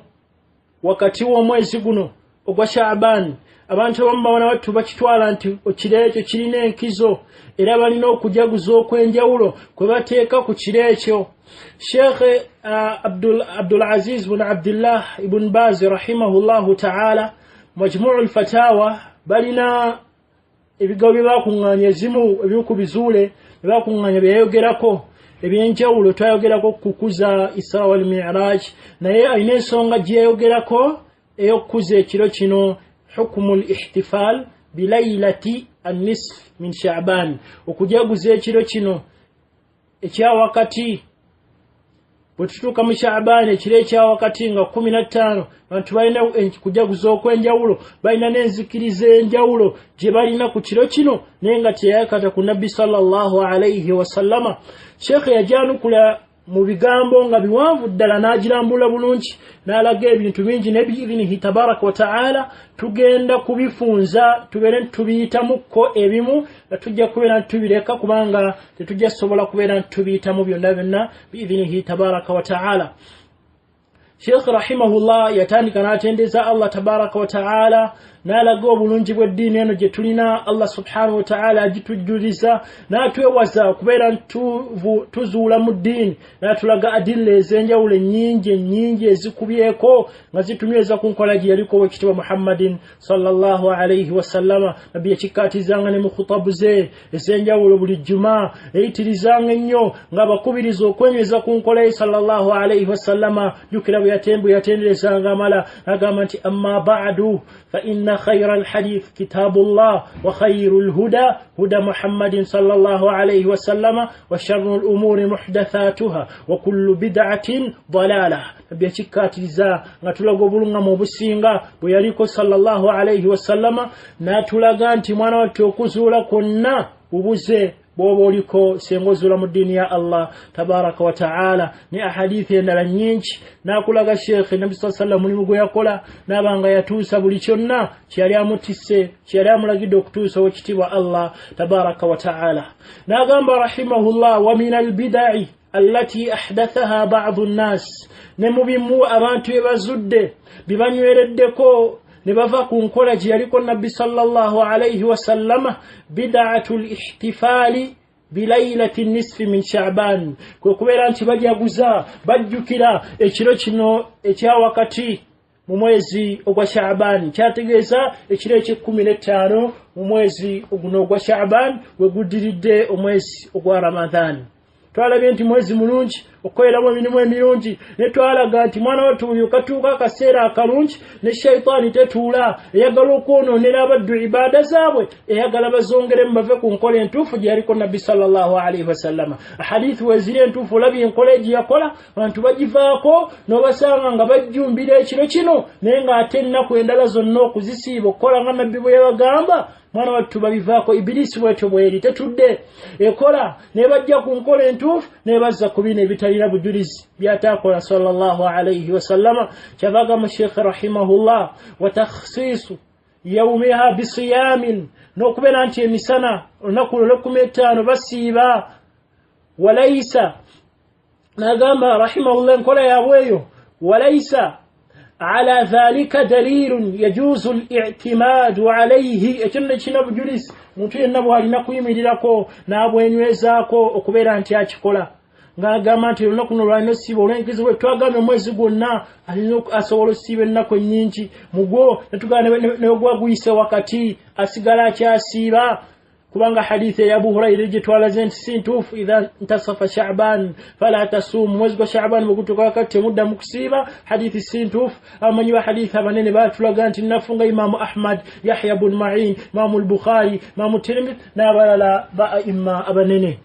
wakati w'omwezi guno ogwa Sha'ban abantu abamu babona battu bakitwala nti ekiro ekyo kirina enkizo era balina okujaguza okw'enjawulo kwe bateeka ku kiro ekyo. Sheikh Abdul Aziz bin Abdullah ibn Baz rahimahullahu ta'ala Majmu'ul Fatawa balina ebigabo bye bakuŋŋaanya ezimu eby'okubizuule bye bakuŋŋaanya bye yayogerako ebyenjawulo twayogerako kukuza Isra wal Mi'raj naye alina ensonga gye yayogerako ey'okukuza ekiro kino حكم الاحتفال بليلة النصف من شعبان okujaguza ekiro kino ekya wakati bwetutuuka mu Sha'ban ekiro ekya wakati nga 15 abantu balina kujaguza okw'enjawulo balina n'enzikiriza enjawulo gye balina ku kiro kino naye nga teyayakata ku nabbi sallallahu alayhi wasallama. Sheikh yajanukula mu bigambo nga biwanvu ddala n'agirambula bulungi n'alaga ebintu bingi ne biidhinihi tabaraka wa ta'ala tugenda kubifunza tubeere tubiyitamuko ebimu nga tujja kubeera tubireka kubanga tetujja sobola kubeera tubiyitamu byonna byonna biidhinihi tabaraka wa ta'ala. Sheikh rahimahullah yatandika n'atendeza Allah tabaraka wa ta'ala n'alaga obulungi bw'eddiini eno gye tulina Allah subhanahu wa ta'ala agitujjuliza n'atwewaza okubeera tuzuula mu ddiini n'atulaga adilla ez'enjawulo ennyingi ezikubyeko nga zitunyweza ku nkola gye yaliko owekitiibwa Muhammadin sallallahu alayhi wasallama nabbi yakikkaatizanga ne mu khutabu ze ez'enjawulo buli juma eyitirizanga ennyo ng'abakubiriza okwenyweza ku nkola ye sallallahu alayhi wasallama jjukira bwe yatenderezanga amala n'agamba nti amma ba'du fa inna خير الحديث كتاب الله وخير الهدى هدى محمد صلى الله عليه وسلم وشر الأمور محدثاتها وكل بدعة ضلالة byakikatiriza nga tulaga obulunga mu businga bwe yaliko sallallahu alayhi wasallama n'atulaga nti mwana wattu okuzuula kwonna ubuze bwoba oliko sengozuula mu ddiini ya Allah tabaraka wa ta'ala ne ahadithi endala nyingi n'akulaga Sheikh Nabi sallallahu alayhi mulimu gwe yakola n'abanga yatuusa buli kyonna kyeyali amutisse kyeyali amulagidde okutuusa owekitiibwa Allah tabaraka wa ta'ala. N'agamba rahimahullah wa min albida'i allati ahdathaha ba'dhu an-nas ne mu bimu abantu ebazudde bibanywereddeko ne bava ku nkola gye yaliko nabbi sallallahu alayhi wasallama bid'atul ihtifali bilailati nisfi min Sha'ban kwe kubeera nti bajaguza bajjukira ekiro kino ekya wakati mu mwezi ogwa Sha'ban kyategeeza ekiro eky'ekumi-n'ettaano mu mwezi guno ogwa Sha'ban we guddiridde omwezi ogwa Ramadhan. Twalabye nti mwezi mulungi okweramu emirimu emirungi ne twalaga nti mwana wattu uyu katuuka akaseera akalungi ne shayitaani tetuula eyagala okwonoonera abaddu ibaada zaabwe eyagala bazongeremu bave ku nkola entuufu gye yaliko nabbi sallallahu alayhi wasallama. Ahadithi weziri entuufu olabye enkola egi yakola abantu bagivaako n'obasanga nga bajjumbira ekiro kino naye ng'ate ennaku endala zonna okuzisiiba okukola nga nabbi bwe yabagamba mwana wattu babivaako. Ibilisi bwetyo bweri tetudde ekola nebajja ku nkola entuufu nebazza ku bino ebitalina bujulizi byataakola sallallahu alayhi wasallama. Kyavaga mu Sheikh rahimahullah wa takhsiisu yawmiha bisiyamin n'okubeera nti emisana olunaku lwo 15 basiiba walaysa nagamba rahimahullah nkola yabweyo walaysa على ذلك دليل يجوز الاعتماد عليه ekyo kino bujulizi muntu yenna bwalina kuyimirirako n'abwenywezaako okubeera nti akikola ng'agamba nti olunaku luno lwalina osiiba olw'enkizo bwe twagambye omwezi gwonna alina asobola osiiba ennaku ennyingi mugwo netugamba ne gwaguyise wakati asigala akyasiiba kubanga hadithi ya Abu Hurairah je twalaze nti sintufu idha intasafa Sha'ban fala tasum mwezi wa Sha'ban mukutoka wakati muda mukusiba hadithi sintufu amanyi wa hadithi abanene batulaga nti nafunga Imam Ahmad Yahya ibn Ma'in Imam al-Bukhari Imam Tirmidhi na balala ba'imma abanene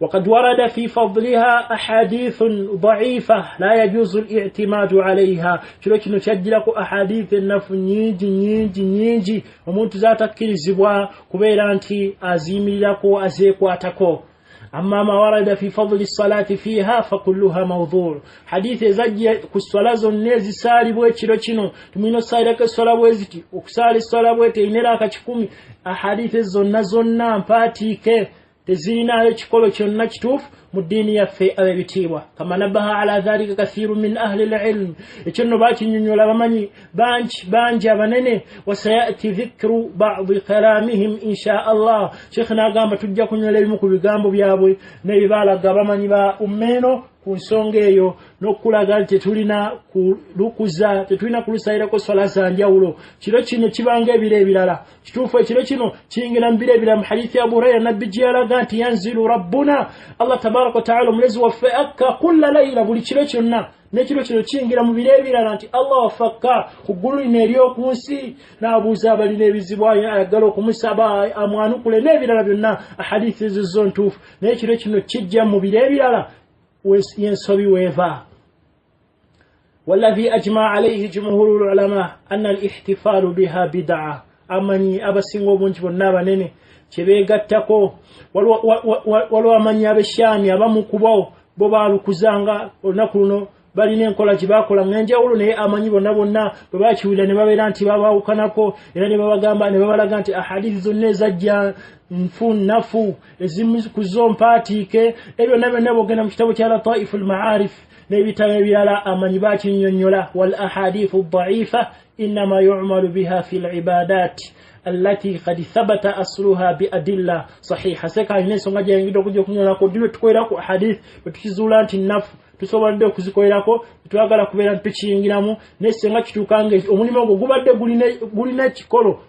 وقد ورد في فضلها أحاديث ضعيفة لا يجوز الاعتماد عليها شلوكي نشجلك أحاديث النف نيجي ومنت ذاتك كالزبوا كبيرا أنت أزيمي لك وأزيك وأتكو أما ما ورد في فضل الصلاة فيها فكلها موضوع حديث زجي كالصلاة زنيزي سالي بوي شلوكينو تمينو سالك الصلاة بويزتي وكسالي الصلاة بويتي نراك تشكومي أحاديث الزنة مفاتيك تزينا يشكولو كنا كتوف مديني يفي أبيتيوا كما نبه على ذلك كثير من أهل العلم يشنو باتي نيولا بماني بانج بنيني وسيأتي ذكر بعض كلامهم إن شاء الله شيخنا قام تجاكم يليمكو بقامبو بيابوي نيبالا قباماني با أمينو kunsongeyo nokulaga tetulina kulukuza tetulina kulusaira ko swala za njawulo kino kibanga ebirala kitufu kino kingira mbirabira mu hadithi ya Abu Hurairah nabbi jalaga nti yanzilu rabbuna Allah tabaraka wa taala mulezi wafaka kulla layla buli kyonna nekiro kingira mu birabira nti Allah wafaka kugulu neryo kunsi nabuza abalina ebizibu ayagala okumusaba amwanukule nebirala byonna hadithi zo ntufu nekiro kino kijja mu birabira ينصبي ويفا والذي أجمع عليه جمهور العلماء أن الاحتفال بها بدعة أمني أبسنغو منجب النابا نيني تبيغتكو ولو أمني أبشامي أبامكبو ببالو كزانغا ونكونو balina enkola kibakola ngenjawulo naye amanyi bonna bwebakiwulira ne babeera nti babawukanako era ne babagamba ne babalaga nti ahadithi zonna ezajja nafu ezimu kuzo mpaatiike ebyo byonna bogenda mu kitabo kya Lataifu al-Ma'arif n'ebitabo ebirala amanyi bakinyonnyola wal ahadithu ad-da'ifa innama yu'malu biha fi al-ibadat التي قد ثبت أصلها بأدلة صحيحة سكا ينسونga jengido kujja kunyolako dile tukoerako hadith betukizula nti nafu tusobodde okuzikoerako twagala kubeera tukiyingiramu nesenga kitukange omulimu ogwo gubadde gulina kikolo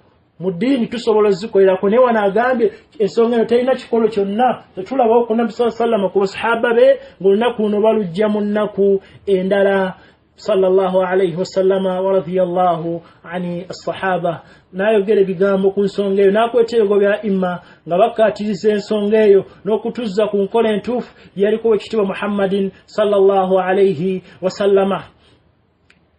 mu ddiini tusobola zikoerako ne wana agambye ensonga eno terina kikolo kyonna tetulaba ku Nabi sallallahu alayhi wasallam ku sahaba be ng'olunaku luno balujja mu nnaku endala sallallahu alayhi wasallam wa radiyallahu ani as-sahaba nayogere bigambo ku nsonga eyo nakweteego bya imma nga bakatiriza ensonga eyo n'okutuzza ku nkola entuufu yaliko wekitiibwa Muhammadin sallallahu alayhi wasallama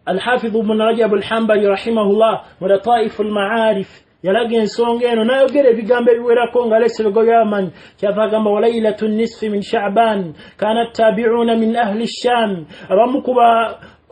al-Hafidh ibn Rajab al-Hanbali rahimahullah mu Lataifu al-Ma'arif yalaga ensonga eno nayogera ebigambo ebiwerako nga lesebego byamanyi kyava agamba walailatu nisfi min Sha'ban kanat tabi'una min ahli Sham abamu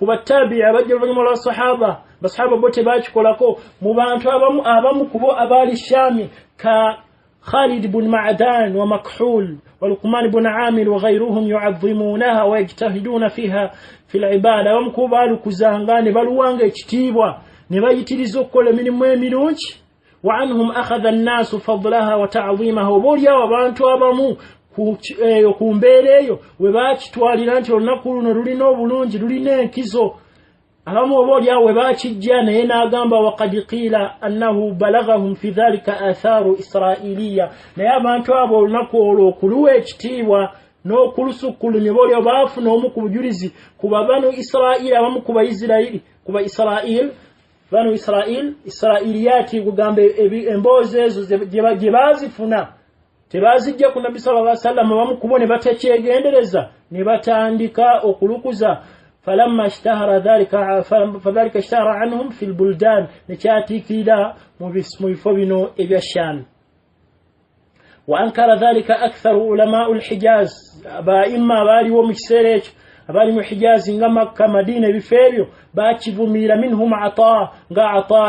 kuba tabi'i abajja oluvannyuma lwa sahaba basahaba bote bakikolako mu bantu abamu kubo abali Shami ka Khalid ibn Ma'dan wa Makhul wa Luqman ibn Amir wa ghayruhum yu'azzimunaha wa yajtahiduna fiha fil ibada wa mkubalu kuzangane baluwanga ekitibwa ne bayitiriza okukola emirimu emirungi wa anhum akhadha an-nas fadlaha wa ta'zimaha boli abantu abamu ku mbeera eyo we bakitwalira nti olunaku luno lulina obulungi lulina enkizo abamu oboli we bakijja naye n'agamba waqad qila annahu balaghahum fi dhalika atharu israiliya naye abantu abo olunaku olwo okuluwa ekitiibwa n'okulusukulumya boli baafuna omu ku bujulizi kuba banu Israili abamu ku Baisiraili kuba banu Israiliyati kugambe emboozi ezo gye bazifuna tebazijja ku Nabi sallallahu alayhi wasallam bamu kubone batakyegendereza ne batandika okulukuza falamma ishtahara dhalika fadhalika ishtahara anhum fil buldan nekyatikira mu bifo bino ebya Sham wa ankara dhalika aktharu ulama al-Hijaz imma baliwo mu kiseera ekyo abali mu Hijaz nga Makka Madina ebifebyo bakivumira minhum Ata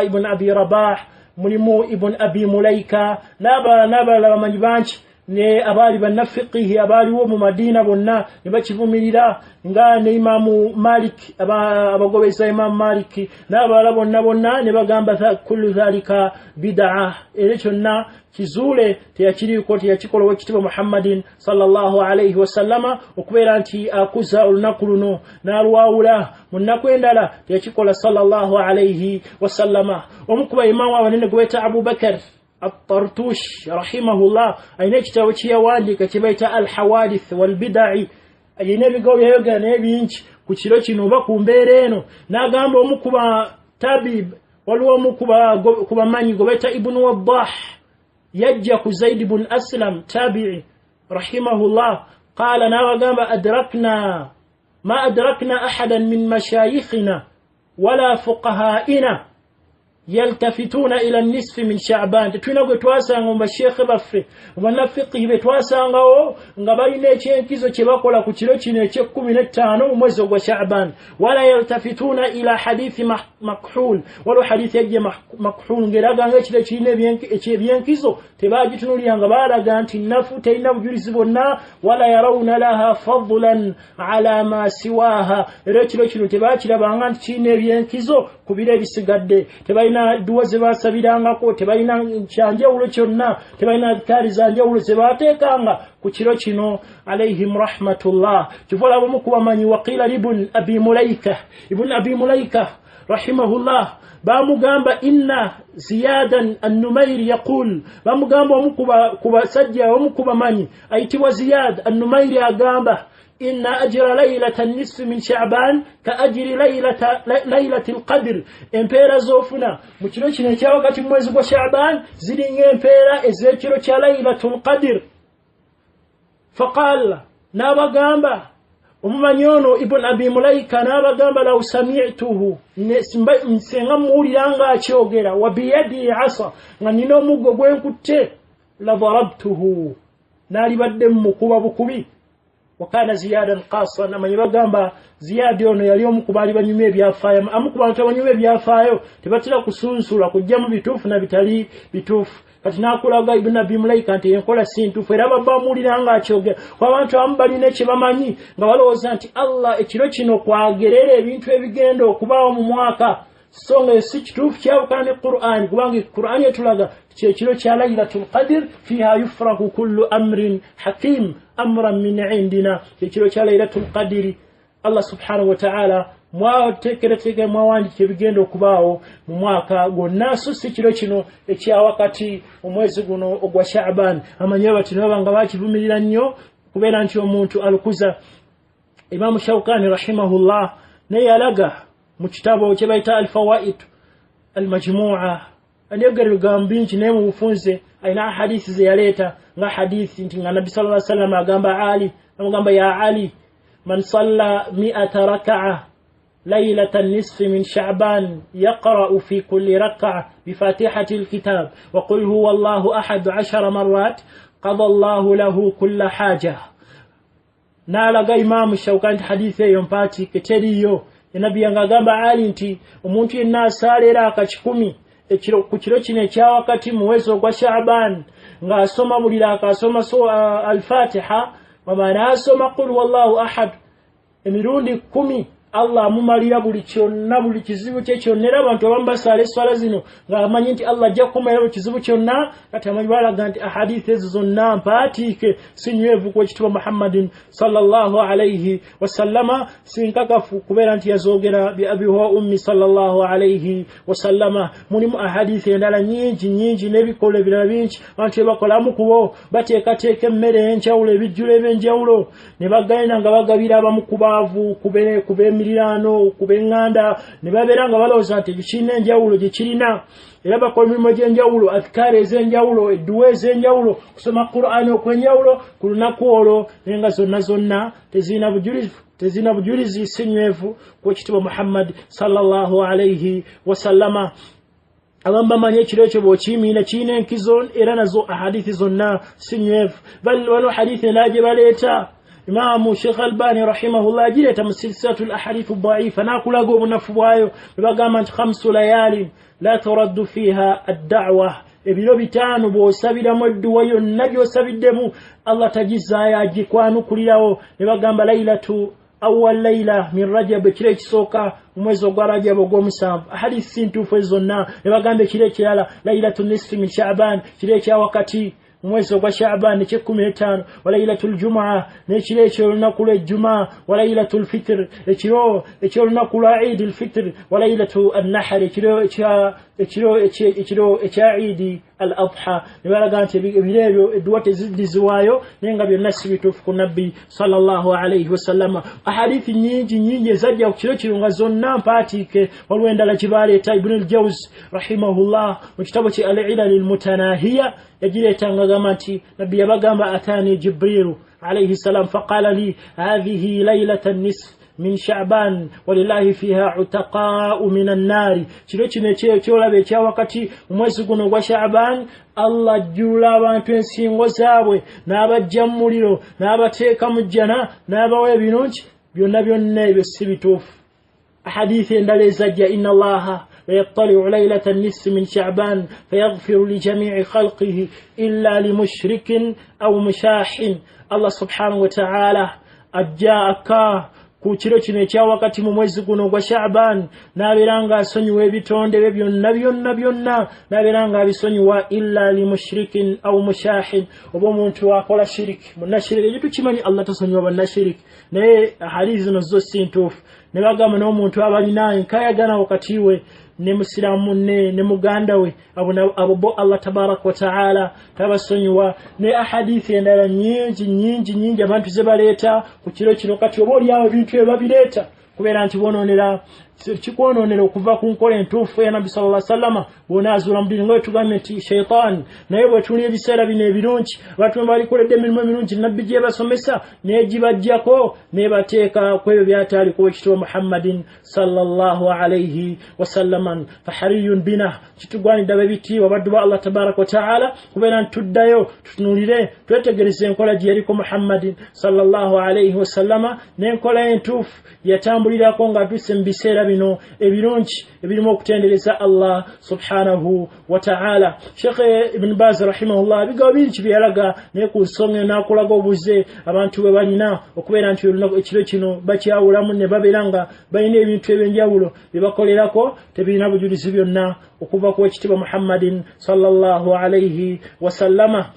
ibn Abi Rabah mulimu ibn Abi Mulaika nabala bamanyi banki ne abali banafiqihi abali wo mu Madina bonna ne bakivumirira nga ne Imam Malik abagobeza Imam Malik n'abala bonna ne bagamba kullu dhalika bid'ah era kyonna kizule teyakiriko teyakikola wekitiba Muhammadin sallallahu alayhi wasallama okubeera nti akuza olunaku luno n'alwawula mu nnaku endala teyakikola sallallahu alayhi wasallama. Omukuba imamu abanene gweta Abu Bakar الطرطوش رحمه الله أين كتاب كيواندي كتبيت الحوادث والبدع أين بيقول يوغا نبينش كتيرو كينوبا كومبيرينو ناغامبو omukuba tabib waliwo omukuba manyi gobeta ibn Wadah yajja ku Zaid ibn Aslam tabi'i rahimahullah qala nawagamba ما أدركنا أحدا من مشايخنا ولا فقهائنا يلتفتون إلى النصف من شعبان تتوينغو تواسانغو مشيخ بفه ومنافقه بتواسانغو ngabalina ekyenkizo kyebakola ku kiro kino ekye15 mwezi gwa Sha'ban wala yaltafituna ila hadithi makhul wala hadithi yaje makhul ngeraga ngekire kirine ebyenkizo tebagitunuliyanga balaga nti nafu teyina bujulizi bonna wala yarawuna laha fadlan ala ma siwaha era kiro kino tebakirabanga nti kirine ebyenkizo kubira ebisigadde tebalina duwa zebasabirangako tebalina kyanjawulo kyonna tebalina adhkari zanjawulo zebateekanga ku kiro kino alayhim rahmatullah. Kivola bomukubamanyi waqila ibn abi mulaika rahimahullah bamugamba inna ziyadan an-numayri yaqul bamugamba omukuba sajja omukubamanyi ayitibwa Ziyad an-Numayri agamba إن أجر ليلة النصف من شعبان كأجر ليلة القدر إمبيرا زوفنا مچلوش نتاوغا تموزغو شعبان زدين إمبيرا إزيكيرو ليلة القدر. فقال نابا غامبا وممانيونو ابن أبي ملايكا نابا غامبا لو سمعته نسنغموري لانغا تشوغيرا وبيدي عصا نانينو مغوغوين كتة لضربته نالي بدم مكوبا بكوبي. وكان زيادا قاصا نما يبغamba Ziyad ono yali omukubali banyume byafaayo amukuba tabanyume byafaayo tebatira kusunsula kujjamu bitufu na bitali bitufu kati nakulaga ibn Abi Mulaika nti enkola sintufu era babamuliranga akyogera kwa abantu ambali ne bamanyi nga balowooza nti Allah ekiro kino kwagerera ebintu ebigenda okubaawo mu mwaka songa si kitufu kyawukana ne Qur'an kubanga Qur'an yatulaga ekiro kya Laylatul Qadr fiha yufraku kullu amrin hakim amran min indina ekiro kya Laylatul Qadr Allah subhanahu wa ta'ala mwatekereteke mwawandike bigenda okubaawo mu mwaka gwonna so si kiro kino ekya wakati omwezi guno ogwa Sha'ban amanye bati nabanga bakivumirira nnyo kubeera nti omuntu alukuza. Imam Shawkani rahimahullah ne yalaga mu kitabo kye bayita al-fawaid al-majmu'a aliyogera bigambo bingi ne mu bufunze ayina hadithi ze yaleta nga hadithi nti nga Nabi sallallahu alaihi wasallam agamba ya Ali man salla 100 rak'ah ليلة النصف من شعبان يقرأ في كل ركعة بفاتحة الكتاب وقل هو الله أحد 10 مرات قضى الله له كل حاجة. نالغا إمام الشوكاني حديثه ينباتي كتريو النبي يangagamba Ali nti omuntu yenna asalera akakikumi ku kiro kino ekya wakati mu mwezi ogwa Sha'ban ng'asoma bulira akasoma al-Fatiha wamaana asoma qul wallahu ahad emirundi 10 Allah mumalira buli kyonna buli kizibu kye kyonna abantu abambasale swala zino ng'amanyi nti Allah ajja kukomerera kizibu kyonna kati amanyi balaga nti ahadith ezo zonna mpaatiike sinywevu ku ekitiibwa Muhammadin sallallahu alayhi wasallama sinkakafu kubeera nti yazoogera bi abi wa ummi sallallahu alayhi wasallama. Mulimu ahadith endala nyingi n'ebikola ebirala bingi abantu ebakolamu kubo bateekateeka emmere enjawulo ebijjulo ebyenjawulo ne bagenda nga bagabira abamu ku baavu kubemirano kubenganda ne baberanga balowooza nti ekirina enjawulo gye kirina era bakola emirimu egy'enjawulo adhkari ez'enjawulo edduwa ez'enjawulo kusoma Qur'ani okwenjawulo ku lunaku olwo naye nga zonna tezina bujulizi sinywevu ku ekitiibwa Muhammad sallallahu alayhi wasallama. Abamba manye ekiro ekyo bw'okiyimira kirina enkizo era nazo ahadithi zonna sinywevu bali waliwo hadithi endala gye baleeta Imam Sheikh Albani rahimahullah jireta musilsilatul ahadith ad-da'ifa nakulaga obunafu bwayo bagamba nti 5 layali la turaddu fiha ad-da'wa ebiro bitano bw'osabiramu edduwa yonna gy'osabiddemu Allah tagizaayo agikwanukulirawo ne bagamba lailatu awwal layla min rajab kile ekisooka mwezi ogwa rajab ogw'omusanvu hadisi ntuufu zonna ne bagamba kile ekirala lailatu nisfi min sha'ban kile ekya wakati mwezi ogwa sha'ban ne 15 wa lailatul jumaa ne kile eky'olunaku lw'ejjumaa wa lailatul fitr eky'olunaku lwa eid al-fitr wa lailatu an-nahr ekiro ekya eid al-adha ne balaga nti ebiro edduwa teziddizibwayo naye nga byonna si bituufu ku nabbi sallallahu alayhi wasallam ahadithi nyingi ezajja ku kiro kino nga zonna mpaatiike waliwo endala kibaleeta ibn al-jawz rahimahullah mu kitabo kye al-ilal al-mutanahiya yagireetanga gamba nti nabbi yabagamba atani jibrilu alayhi salam faqala li hadhihi laylatan nisf min sha'ban walillahi fiha utaqa'u minan nari kiro kino ekyolabe ekya wakati omwezi guno gwa sha'ban Allah jula abantu ensingo zaabwe n'abajja mu muliro n'abateeka mu jjana n'abawa ebirungi byonna ebyo si bituufu ahadithi endala ezajja inna allaha ويطلع ليلة النصف من شعبان فيغفر لجميع خلقه إلا لمشرك أو مشاح الله سبحانه وتعالى أجاءك kukiro kino ekya wakati mu mwezi guno gwa Sha'ban n'aberanga asonyiwa ebitonde bye byonna n'aberanga abisonyiwa illa li mushrikin aw mushahin oba omuntu akola shiriki munashiriki ekitu kimanyi Allah tasonyiwa bannashiriki naye hadithi zino zo si ntuufu ne bagamba n'omuntu abalinaye nkayagana wakati we ne musiramu ne muganda we abo Allah tabarak wa taala tabasonyiwa ne ahadithi endala nyingi abantu ze baleeta ku kiro kino kati oba oliawo ebintu ebabireeta kubeera nti bononera kikwononera okuva ku nkola entuufu ya nabbi sallallahu alaihi wasallam bonaazula mu dini ng'etugambye nti shaytan naye bwe tuli ebiseera bino ebirungi abantu balikoledde emirimu emirungi nabbi gye basomesa n'egibajjako n'ebateeka ku ebyo byataaliko ekitibwa Muhammadin sallallahu alaihi wasallam fahariyun bina kitugwanidde ab'ebitiibwa baddu ba Allah tabaraka wa taala kubeera nti tuddayo tutunulire twetegereze enkola gye yaliko Muhammadin sallallahu alaihi wasallama n'enkola entuufu yatambulirako ng'atuuse mu biseera bino ebirungi ebirimu okutendereza Allah subhanahu wa ta'ala. Sheikh Ibn Baz rahimahullah bigawo bingi byalaga naye ku nsonga n'akulaga obuze abantu bwe balina okubeera nti ekiro kino bakyawulamu ne babeera nga balina ebintu ebyenjawulo bye bakolerako tebirina bujulizi byonna okuva ku ekitibwa Muhammadin sallallahu alayhi wa sallama.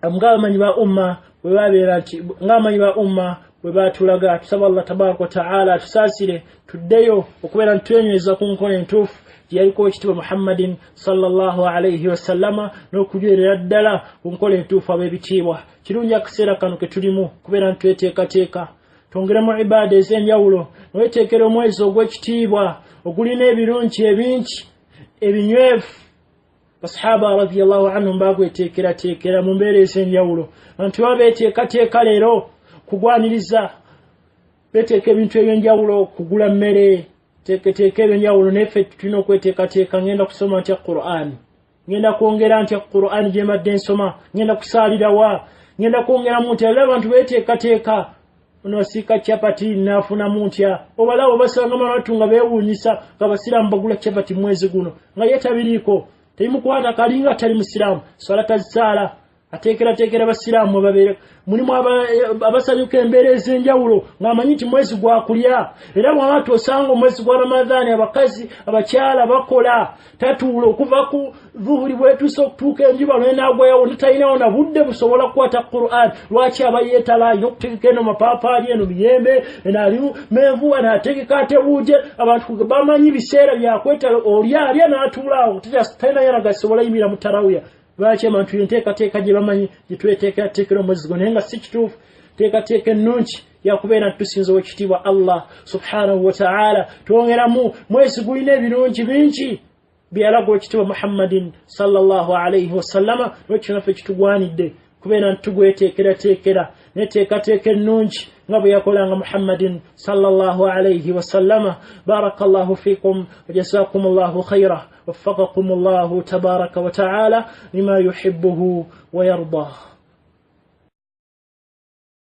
Ng'abamanyi ba umma bwe babeera nti ng'abamanyi ba umma webatulaga tusaba Allah tabaraka wa taala tusaasire tuddeyo okubeera ntwenyweza ku nkola entuufu yaliko ekitibwa Muhammadin sallallahu alayhi wa sallama n'okugerera ddala ku nkola entuufu ab'ebitiibwa. Kirungi akaseera kano ke tulimu kubeera ntweteekateeka twongeremu ibaada ez'enjawulo n'oweteekera omwezi ogw'ekitiibwa ogulina ebirungi ebingi ebinywevu. Basahaba radiyallahu anhum bagweteekerateekera mu mbeera ez'enjawulo abantu babeeteekateeka leero kugwaniriza beteeka ebintu ebyenjawulo kugula mmere teeka ebyenjawulo neffe tulina okweteekateeka ngenda kusoma ntya Qur'an ngenda kwongera ntya Qur'an gye mbadde nsoma ngenda kusaalira wa ngenda kwongeramu ntya abantu beteekateeka onosiika chapati nafunamu ntya obalabo basanga abantu nga beewuunyisa nga basiraamu bagula chapati mwezi guno nga yetabiriiko temukwata kalinga tali musiraamu swala tazisaala ateekera basiraamu babeere mulimu abasanyuka embeera ez'enjawulo ng'amanyi nti mwezi gwa kulya era bw'abantu osanga omwezi gwa Ramadhaani abakazi abakyala bakola tatuula okuva ku dhuhuri bwetuusa okutuuka enjuba lwenaagwayawo netalinawo na budde busobola kukwata Qur'an. Lwaki aba yeetala alina okutegeka eno mapaapaali eno miyembe enaalimu menvu anaategeka ate buuje abantu bamanyi biseera byakwetala alya n'atuulaawo talina yanagasobola yimira mu tarawiya. Lwaki abantu enteekateeka gye bamanyi gye tweteekateekera omwezi guno naye nga si kituufu. Teekateeka ennungi yakubeera nti tusinza ow'ekitiibwa Allah subhanahu wa ta'ala twongeramu mwezi gulina ebirungi bingi byalaga ow'ekitiibwa Muhammadin sallallahu alayhi wa sallama. Lwekyo naffe kitugwanidde kubeera nti tugweteekerateekera neteekateeka ennungi nga bwe yakolanga Muhammadin sallallahu alayhi wa sallama. Barakallahu fikum wa jazakumullahu khayra وفقكم الله تبارك وتعالى لما يحبه ويرضاه.